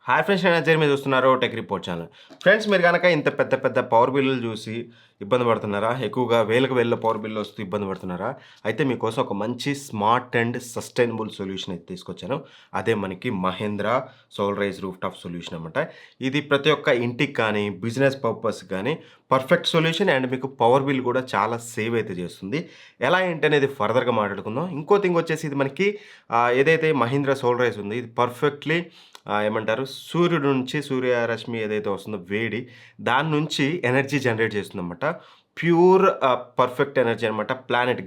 Hi friends, నేను అజయ్. మీరు చూస్తున్నారు టెక్ రిపోర్ట్ ఛానల్. ఫ్రెండ్స్, మీరు గనక ఇంత పెద్ద పెద్ద పవర్ బిల్లులు చూసి ఇబ్బంది పడుతున్నారా? ఎక్కువగా వేలకు వేల పవర్ బిల్లు వస్తూ ఇబ్బంది పడుతున్నారా? అయితే మీకోసం ఒక మంచి స్మార్ట్ అండ్ సస్టైనబుల్ సొల్యూషన్ అయితే తీసుకొచ్చాను. అదే మనకి Mahindra solarise roof top solution అనమాట. ఇది ప్రతి ఒక్క ఇంటికి కానీ, బిజినెస్ పర్పస్ కానీ పర్ఫెక్ట్ సొల్యూషన్. అండ్ మీకు పవర్ బిల్ కూడా చాలా సేవ్ అయితే చేస్తుంది. ఎలా ఏంటి అనేది ఫర్దర్‌గా మాట్లాడుకుందాం. ఇంకో థింగ్ వచ్చేసి ఇది మనకి ఏదైతే మహీంద్రా సోలరైజ్ ఉంది, ఇది పర్ఫెక్ట్‌లీ ఏమంటారు, సూర్యుడి నుంచి సూర్యరశ్మి ఏదైతే వస్తుందో వేడి, దాని నుంచి ఎనర్జీ జనరేట్ చేస్తుందన్నమాట. ప్యూర్ పర్ఫెక్ట్ ఎనర్జీ అనమాట.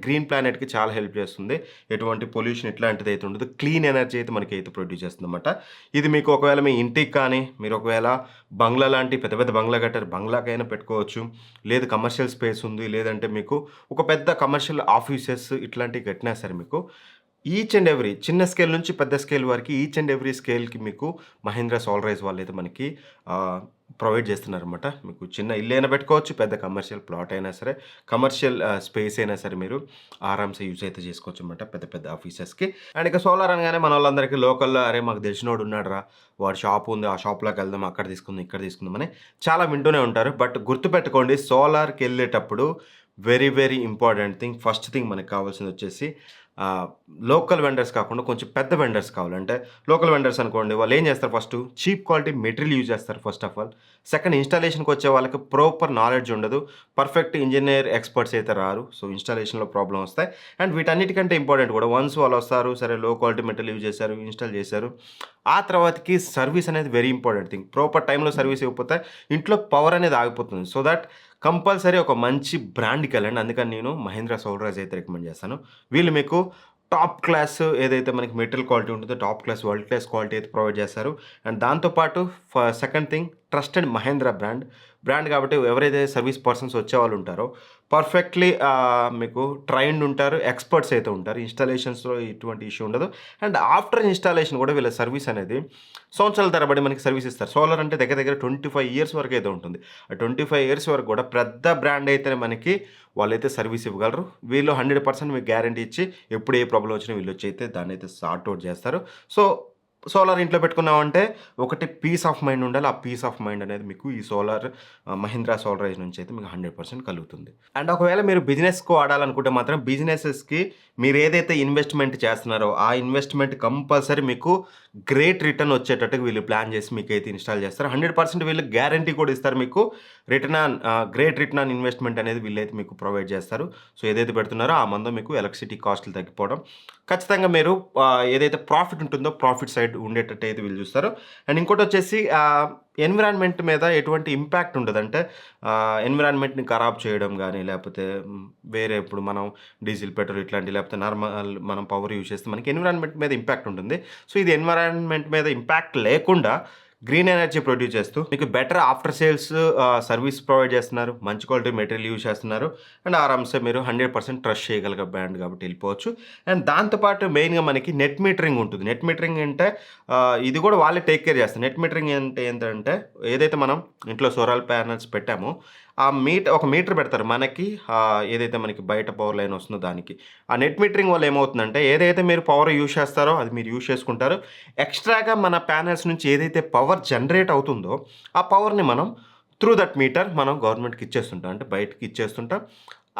గ్రీన్ ప్లానెట్‌కి చాలా హెల్ప్ చేస్తుంది. ఎటువంటి పొల్యూషన్ ఇట్లాంటిది అయితే ఉండదు. క్లీన్ ఎనర్జీ అయితే మనకైతే ప్రొడ్యూస్ చేస్తుందన్నమాట. ఇది మీకు ఒకవేళ మీ ఇంటికి కానీ, మీరు ఒకవేళ బంగ్లా లాంటి పెద్ద పెద్ద బంగ్లా కట్టారు, బంగ్లాకైనా పెట్టుకోవచ్చు. లేదు కమర్షియల్ స్పేస్ ఉంది, లేదంటే మీకు ఒక పెద్ద కమర్షియల్ ఆఫీసెస్ ఇట్లాంటివి కట్టినా సరే మీకు ఈచ్ అండ్ ఎవ్రీ చిన్న స్కేల్ నుంచి పెద్ద స్కేల్ వరకు ఈచ్ అండ్ ఎవ్రీ స్కేల్‌కి మీకు మహీంద్రా సోలరైజ్ వాళ్ళైతే మనకి ప్రొవైడ్ చేస్తున్నారనమాట. మీకు చిన్న ఇల్లైనా పెట్టుకోవచ్చు, పెద్ద కమర్షియల్ ప్లాట్ అయినా సరే, కమర్షియల్ స్పేస్ అయినా సరే మీరు ఆరామ్‌సే యూజ్ అయితే చేసుకోవచ్చు అనమాట పెద్ద పెద్ద ఆఫీసెస్‌కి. అండ్ ఇక సోలార్ అనగానే మనోళ్ళందరికీ లోకల్‌లో అరే మాకు తెలిసినోడు ఉన్నాడురా, వాడి షాప్ ఉంది, ఆ షాప్‌లోకి వెళ్దాం, అక్కడ తీసుకుందాం, ఇక్కడ తీసుకుందాం అని చాలా వింటూనే ఉంటారు. బట్ గుర్తుపెట్టుకోండి, సోలార్‌కెళ్ళేటప్పుడు very very important thing, first thing మనకు కావాల్సింది వచ్చేసి లోకల్ వెండర్స్ కాకుండా కొంచెం పెద్ద వెండర్స్ కావాలి. అంటే లోకల్ వెండర్స్ అనుకోండి, వాళ్ళు ఏం చేస్తారు, first cheap quality material use చేస్తారు ఫస్ట్ ఆఫ్ ఆల్. సెకండ్, ఇన్‌స్టాలేషన్‌కి వచ్చే వాళ్ళకి ప్రాపర్ నాలెడ్జ్ ఉండదు. పర్ఫెక్ట్ ఇంజినీర్ ఎక్స్‌పర్ట్స్ అయితే రారు. సో ఇన్‌స్టాలేషన్‌లో ప్రాబ్లమ్ వస్తాయి. అండ్ వీటన్నిటికంటే ఇంపార్టెంట్ కూడా, వన్స్ వాళ్ళు వస్తారు, సరే లో క్వాలిటీ మెటీరియల్ యూజ్ చేశారు, ఇన్‌స్టాల్ చేశారు, ఆ తర్వాతకి సర్వీస్ అనేది వెరీ ఇంపార్టెంట్ థింగ్. ప్రాపర్ టైంలో సర్వీస్ ఇవ్వకపోతే ఇంట్లో పవర్ అనేది ఆగిపోతుంది. సో దట్ కంపల్సరీ ఒక మంచి బ్రాండ్‌కెళ్ళండి. అందుకని నేను మహీంద్రా సోలరైజ్ అయితే రికమెండ్ చేస్తాను. వీళ్ళు మీకు టాప్ క్లాస్ ఏదైతే మనకి మెటీరియల్ క్వాలిటీ ఉంటుందో, top class, world class quality అయితే ప్రొవైడ్ చేస్తారు. అండ్ దాంతో పాటు second thing, trusted Mahindra brand కాబట్టి ఎవరైతే సర్వీస్ పర్సన్స్ వచ్చేవాళ్ళు ఉంటారో పర్ఫెక్ట్‌లీ మీకు ట్రైన్డ్ ఉంటారు, ఎక్స్‌పర్ట్స్ అయితే ఉంటారు. ఇన్‌స్టాలేషన్స్‌లో ఎటువంటి ఇష్యూ ఉండదు. అండ్ ఆఫ్టర్ ఇన్‌స్టాలేషన్ కూడా వీళ్ళ సర్వీస్ అనేది సంవత్సరాల తరబడి మనకి సర్వీస్ ఇస్తారు. సోలార్ అంటే దగ్గర దగ్గర 25 ఇయర్స్ వరకు అయితే ఉంటుంది. ఆ 25 ఇయర్స్ వరకు కూడా పెద్ద బ్రాండ్ అయితేనే మనకి వాళ్ళైతే సర్వీస్ ఇవ్వగలరు. వీళ్ళు 100% మీకు గ్యారంటీ ఇచ్చి ఎప్పుడు ఏ ప్రాబ్లమ్ వచ్చినా వీళ్ళొచ్చి అయితే దాన్నైతే సార్ట్ ఔట్ చేస్తారు. సో సోలార్ ఇంట్లో పెట్టుకున్నామంటే ఒకటి పీస్ ఆఫ్ మైండ్ ఉండాలి. ఆ పీస్ ఆఫ్ మైండ్ అనేది మీకు ఈ మహీంద్రా సోలరైజ్ నుంచి అయితే మీకు 100% కలుగుతుంది. అండ్ ఒకవేళ మీరు బిజినెస్‌కి వాడాలనుకుంటే మాత్రం బిజినెసెస్‌కి మీరు ఏదైతే ఇన్వెస్ట్‌మెంట్ చేస్తున్నారో ఆ ఇన్వెస్ట్‌మెంట్ కంపల్సరీ మీకు గ్రేట్ రిటర్న్ వచ్చేటట్టుగా వీళ్ళు ప్లాన్ చేసి మీకైతే ఇన్‌స్టాల్ చేస్తారు. 100% వీళ్ళు గ్యారంటీ కూడా ఇస్తారు మీకు. గ్రేట్ రిటర్న్ ఆన్ ఇన్వెస్ట్‌మెంట్ అనేది వీళ్ళైతే మీకు ప్రొవైడ్ చేస్తారు. సో ఏదైతే పెడుతున్నారో ఆ మందం మీకు ఎలక్ట్రిసిటీ కాస్ట్‌లు తగ్గిపోవడం. ఖచ్చితంగా మీరు ఏదైతే ప్రాఫిట్ ఉంటుందో ప్రాఫిట్ సైడ్ ఉండేటట్టు అయితే వీళ్ళు చూస్తారు. అండ్ ఇంకోటొచ్చేసి ఎన్విరాన్మెంట్ మీద ఎటువంటి ఇంపాక్ట్ ఉండదు. అంటే ఎన్విరాన్మెంట్‌ని ఖరాబ్ చేయడం గానీ, లేపోతే వేరే ఇప్పుడు మనం డీజిల్, పెట్రోల్ ఇట్లాంటివి, లేకపోతే నార్మల్ మనం పవర్ యూజ్ చేస్తే మనకి ఎన్విరాన్మెంట్ మీద ఇంపాక్ట్ ఉంటుంది. సో ఇది ఎన్విరాన్మెంట్ మీద ఇంపాక్ట్ లేకుండా గ్రీన్ ఎనర్జీ ప్రొడ్యూస్ చేస్తూ మీకు better after sales service provide చేస్తున్నారు. మంచి క్వాలిటీ మెటీరియల్ యూజ్ చేస్తున్నారు. అండ్ ఆరామ్సే మీరు 100% ట్రస్ట్ చేయగలిగే బ్రాండ్ కాబట్టి వెళ్ళిపోవచ్చు. అండ్ దాంతోపాటు మెయిన్‌గా మనకి నెట్ మీటరింగ్ ఉంటుంది. నెట్ మీటరింగ్ అంటే ఇది కూడా వాళ్ళే టేక్ కేర్ చేస్తారు. నెట్ మీటరింగ్ అంటే ఏంటంటే, ఏదైతే మనం ఇంట్లో సోలార్ ప్యానెల్స్ పెట్టామో ఒక మీటర్ పెడతారు మనకి, ఏదైతే మనకి బయట పవర్ లైన్ వస్తుందో దానికి. ఆ నెట్ మీటరింగ్ వల్ల ఏమవుతుందంటే, ఏదైతే మీరు పవర్ యూజ్ చేస్తారో అది మీరు యూజ్ చేసుకుంటారు. ఎక్స్ట్రాగా మన ప్యానెల్స్ నుంచి ఏదైతే పవర్ జనరేట్ అవుతుందో ఆ పవర్‌ని మనం త్రూ దట్ మీటర్ మనం గవర్నమెంట్‌కి ఇచ్చేస్తుంటాం. అంటే బయటకి ఇచ్చేస్తుంటాం.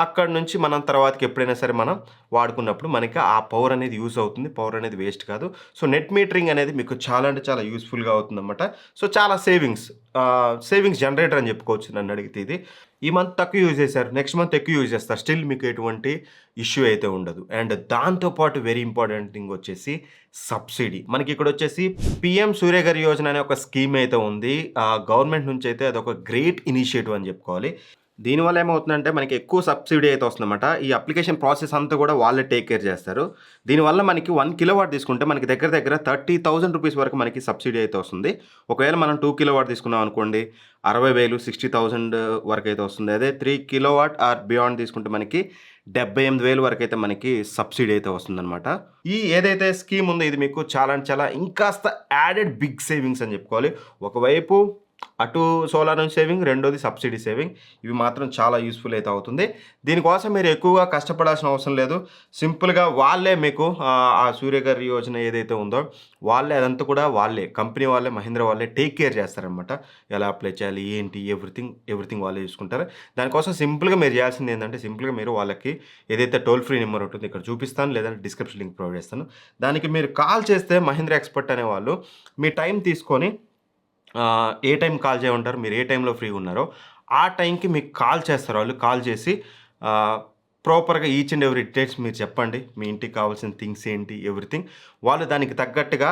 అక్కడి నుంచి మనం తర్వాతకి ఎప్పుడైనా సరే మనం వాడుకున్నప్పుడు మనకి ఆ పవర్ అనేది యూజ్ అవుతుంది. పవర్ అనేది వేస్ట్ కాదు. సో నెట్ మీటరింగ్ అనేది మీకు చాలా అంటే చాలా యూజ్‌ఫుల్‌గా అవుతుందన్నమాట. సో చాలా సేవింగ్స్ జనరేటర్ అని చెప్పుకోవచ్చు నన్నడిగితే ఇది. ఈ మంత్ తక్కువ యూజ్ చేశారు, నెక్స్ట్ మంత్ ఎక్కువ యూజ్ చేస్తారు. స్టిల్ మీకు ఎటువంటి ఇష్యూ అయితే ఉండదు. అండ్ దాంతో పాటు వెరీ ఇంపార్టెంట్ థింగ్ వచ్చేసి సబ్సిడీ. మనకిక్కడొచ్చేసి పీఎం సూర్యఘర్ యోజన అనే ఒక స్కీమ్ అయితే ఉంది. గవర్నమెంట్ నుంచి అయితే అదొక గ్రేట్ ఇనిషియేటివ్ అని చెప్పుకోవాలి. దీనివల్ల ఏమవుతుందంటే మనకి ఎక్కువ సబ్సిడీ అయితే వస్తుందన్నమాట. ఈ అప్లికేషన్ ప్రాసెస్ అంతా కూడా వాళ్ళే టేక్ కేర్ చేస్తారు. దీనివల్ల మనకి 1 కిలోవాట్ తీసుకుంటే మనకి దగ్గర దగ్గర 30,000 రూపీస్ వరకు మనకి సబ్సిడీ అయితే వస్తుంది. ఒకవేళ మనం 2 కిలోవాట్ తీసుకున్నాం అనుకోండి, 60,000 60,000 వరకు అయితే వస్తుంది. అదే 3 కిలోవాట్ ఆర్ బియాండ్ తీసుకుంటే మనకి 78,000 వరకు అయితే మనకి సబ్సిడీ అయితే వస్తుందన్నమాట. ఈ ఏదైతే స్కీమ్ ఉందో ఇది మీకు చాలా అంటే చాలా ఇంకాస్త యాడెడ్ బిగ్ సేవింగ్స్ అని చెప్పుకోవాలి. ఒకవైపు అటు సోలార్ నుంచి సేవింగ్, రెండోది సబ్సిడీ సేవింగ్. ఇవి మాత్రం చాలా యూస్‌ఫుల్ అయితే అవుతుంది. దీనికోసం మీరు ఎక్కువగా కష్టపడాల్సిన అవసరం లేదు. సింపుల్‌గా వాళ్ళే మీకు ఆ సూర్యఘర్ యోజన ఏదైతే ఉందో, వాళ్ళే అదంతా కూడా వాళ్ళే కంపెనీ వాళ్ళే, మహీంద్రా వాళ్ళే టేక్ కేర్ చేస్తారనమాట. ఎలా అప్లై చేయాలి, ఏంటి, ఎవ్రీథింగ్ వాళ్ళే చూసుకుంటారు. దానికోసం సింపుల్‌గా మీరు చేయాల్సింది ఏందంటే, సింపుల్‌గా మీరు వాళ్ళకి ఏదైతే టోల్ ఫ్రీ నెంబర్ ఉంటుందో ఇక్కడ చూపిస్తాను, లేదంటే డిస్క్రిప్షన్ లింక్ ప్రొవైడ్ చేస్తాను. దానికి మీరు కాల్ చేస్తే మహీంద్రా ఎక్స్‌పర్ట్ అనేవాళ్ళు మీ టైం తీసుకొని ఏ టైంకి కాల్ చేయమంటారు, మీరు ఏ టైంలో ఫ్రీగా ఉన్నారో, ఆ టైంకి మీకు కాల్ చేస్తారు వాళ్ళు. కాల్ చేసి ఆహ్, ప్రాపర్‌గా ఈచ్ అండ్ ఎవ్రీ డీటెయిల్స్ మీరు చెప్పండి. మీ ఇంటికి కావాల్సిన థింగ్స్ ఏంటి, ఎవ్రీథింగ్. వాళ్ళు దానికి తగ్గట్టుగా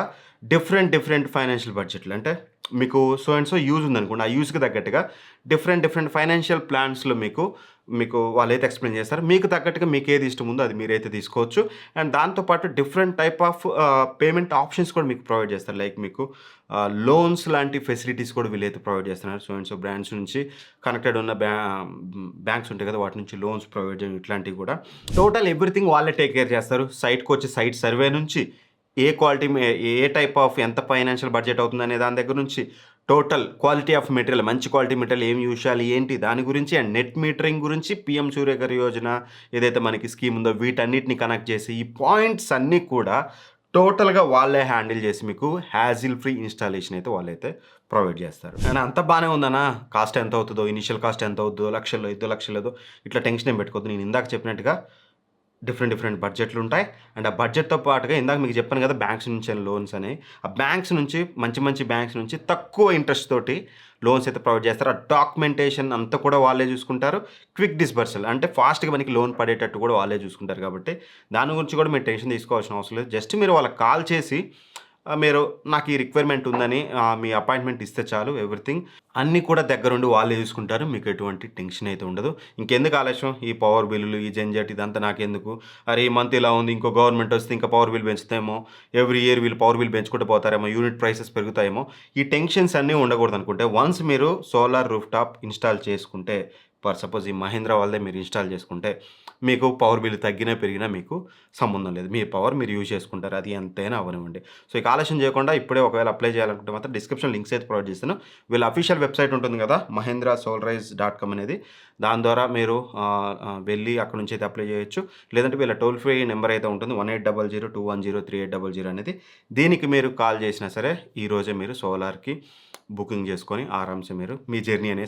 డిఫరెంట్ ఫైనాన్షియల్ బడ్జెట్‌లు అంటే మీకు సో అండ్ సో యూజ్ ఉందనుకోండి. ఆ యూజ్‌కి తగ్గట్టుగా డిఫరెంట్ ఫైనాన్షియల్ ప్లాన్స్‌లో మీకు వాళ్ళైతే ఎక్స్‌ప్లెయిన్ చేస్తారు. మీకు తగ్గట్టుగా మీకేది ఇష్టం ఉందో అది మీరైతే తీసుకోవచ్చు. అండ్ దాంతో పాటు different type of payment options కూడా మీకు ప్రొవైడ్ చేస్తారు. లైక్ మీకు లోన్స్ లాంటి ఫెసిలిటీస్ కూడా వీళ్ళైతే ప్రొవైడ్ చేస్తున్నారు. సో అండ్ సో బ్రాండ్స్ నుంచి కనెక్టెడ్ ఉన్న బ్యాంక్స్ ఉంటాయి కదా! వాటి నుంచి లోన్స్ ప్రొవైడ్ చేయడం ఇట్లాంటివి కూడా. టోటల్ ఎవ్రీథింగ్ వాళ్ళే టేక్ కేర్ చేస్తారు. సైట్‌కొచ్చి సైట్ సర్వే నుంచి ఏ క్వాలిటీ ఏ టైప్ ఆఫ్ ఎంత ఫైనాన్షియల్ బడ్జెట్ అవుతుందనే దాని దగ్గర నుంచి టోటల్ క్వాలిటీ ఆఫ్ మెటీరియల్, మంచి క్వాలిటీ మెటీరియల్ ఏం యూజ్ చేయాలి, ఏంటి దాని గురించి అండ్ నెట్ మీటరింగ్ గురించి పీఎం సూర్యఘర్ యోజన ఏదైతే మనకి స్కీమ్ ఉందో వీటన్నిటిని కనెక్ట్ చేసి ఈ పాయింట్స్ అన్నీ కూడా టోటల్‌గా వాళ్ళే హ్యాండిల్ చేసి మీకు హ్యాజిల్ ఫ్రీ ఇన్‌స్టాలేషన్ అయితే వాళ్ళైతే ప్రొవైడ్ చేస్తారు. అండ్ అంతా బానే ఉందన్నా, కాస్ట్ ఎంత అవుతదో, ఇనీషియల్ కాస్ట్ ఎంత అవుద్దో, లక్షల్లో అయిద్దో, లక్షలేదో ఇట్లా టెన్షన్ ఏం పెట్టుకోవద్దు. నేను ఇందాక చెప్పినట్టుగా డిఫరెంట్ బడ్జెట్లుంటాయి. అండ్ ఆ బడ్జెట్‌తో పాటుగా ఇందాక మీకు చెప్పాను కదా! బ్యాంక్స్ నుంచి లోన్స్ అని. ఆ బ్యాంక్స్ నుంచి మంచి బ్యాంక్స్ నుంచి తక్కువ ఇంట్రెస్ట్ తోటి లోన్స్ అయితే ప్రొవైడ్ చేస్తారు. ఆ డాక్యుమెంటేషన్ అంతా కూడా వాళ్ళే చూసుకుంటారు. క్విక్ డిస్బర్సల్ అంటే ఫాస్ట్‌గా మనకి లోన్ పడేటట్టు కూడా వాళ్ళే చూసుకుంటారు కాబట్టి, దాని గురించి కూడా మీరు టెన్షన్ తీసుకోవాల్సిన అవసరం లేదు. జస్ట్ మీరు వాళ్ళకి కాల్ చేసి మీరు నాకు ఈ రిక్వైర్మెంట్ ఉందని మీ అపాయింట్మెంట్ ఇస్తే చాలు. ఎవ్రీథింగ్ అన్నీ కూడా దగ్గరుండి వాళ్ళే చూసుకుంటారు. మీకు ఎటువంటి టెన్షన్ అయితే ఉండదు. ఇంకెందుకు ఆలస్యం, ఈ పవర్ బిల్లులు, ఈ జంజట్ ఇదంతా నాకెందుకు? అరే! ఈ మంత్ ఇలా ఉంది, ఇంకో గవర్నమెంట్ వస్తే ఇంకా పవర్ బిల్ పెంచుతాయేమో, ఎవ్రీ ఇయర్ వీళ్ళు పవర్ బిల్ పెంచుకుంటూ పోతారేమో, యూనిట్ ప్రైసెస్ పెరుగుతాయేమో, ఈ టెన్షన్స్ అన్నీ ఉండకూడదనుకుంటే వన్స్ మీరు సోలార్ రూఫ్‌టాప్ ఇన్‌స్టాల్ చేసుకుంటే, ఫర్ సపోజ్ ఈ మహీంద్రా వాళ్ళదే మీరు ఇన్‌స్టాల్ చేసుకుంటే, మీకు పవర్ బిల్ తగ్గినా, పెరిగినా మీకు సంబంధం లేదు. మీ పవర్ మీరు యూజ్ చేసుకుంటారు. అది ఎంతైనా అవ్వనివ్వండి. సో, ఇక ఆలస్యం చేయకుండా ఇప్పుడే ఒకవేళ అప్లై చేయాలనుకుంటే మాత్రం డిస్క్రిప్షన్ లింక్స్ అయితే ప్రొవైడ్ చేస్తాను. వీళ్ళ అఫీషియల్ వెబ్‌సైట్ ఉంటుంది కదా! mahindrasolarize.com అనేది. దాని ద్వారా మీరు వెళ్ళి అక్కడి నుంచి అయితే అప్లై చేయొచ్చు. లేదంటే వీళ్ళ టోల్ ఫ్రీ నెంబర్ అయితే ఉంటుంది 1800 210 3800 అనేది. దీనికి మీరు కాల్ చేసినా సరే ఈరోజే మీరు సోలార్‌కి బుకింగ్ చేసుకొని ఆరాంసే మీరు మీ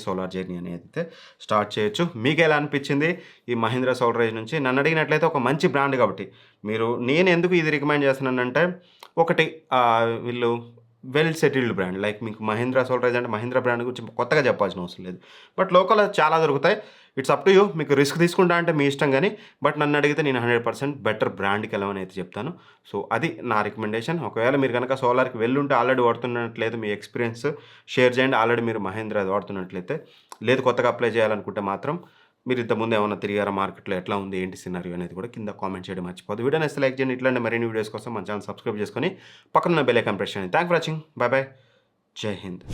సోలార్ జర్నీ అనేది అయితే స్టార్ట్ చేయొచ్చు. మీకెలా అనిపించింది ఈ మహీంద్రా సోలరైజ్ నుంచి? నన్ను అడిగినట్లయితే ఒక మంచి బ్రాండ్ కాబట్టి నేను ఎందుకు ఇది రికమెండ్ చేస్తున్నానంటే, ఒకటి వీళ్ళు వెల్ సెటిల్డ్ బ్రాండ్. లైక్ మీకు మహీంద్రా సోలరైజ్ అంటే మహీంద్రా బ్రాండ్ గురించి కొత్తగా చెప్పాల్సిన అవసరం లేదు. బట్ లోకల్‌లో చాలా దొరుకుతాయి. It's up to you. మీకు రిస్క్ తీసుకుంటా అంటే మీ ఇష్టం గానీ, బట్ నన్ను అడిగితే నేను 100% బెటర్ బ్రాండ్‌కి వెళ్ళమని అయితే చెప్తాను. సో, అది నా రికమెండేషన్. ఒకవేళ మీరు గనక సోలార్‌కి వెళ్ళుంటే ఆల్రెడీ వాడుతున్నట్లయితే మీ ఎక్స్‌పీరియన్స్ షేర్ చేయండి. ఆల్రెడీ మీరు మహీంద్రాది వాడుతున్నట్లయితే. లేదు కొత్తగా అప్లై చేయాలనుకుంటే మాత్రం మీరు ఇంతకుముందు ఏమన్నా తిరిగారా మార్కెట్‌లో, ఎట్లా ఉంది, ఏంటి సినారియో అనేది కూడా కింద కామెంట్ చేయడం మర్చిపోవద్దు. వీడియో నచ్చితే లైక్ చేయండి. ఇట్లాంటి మరిన్ని వీడియోస్ కోసం మన ఛానల్ సబ్స్క్రైబ్ చేసుకొని పక్కనున్న బెల్ ఐకాన్ ప్రెస్ చేయండి. Thanks for watching. By by. జై హింద్.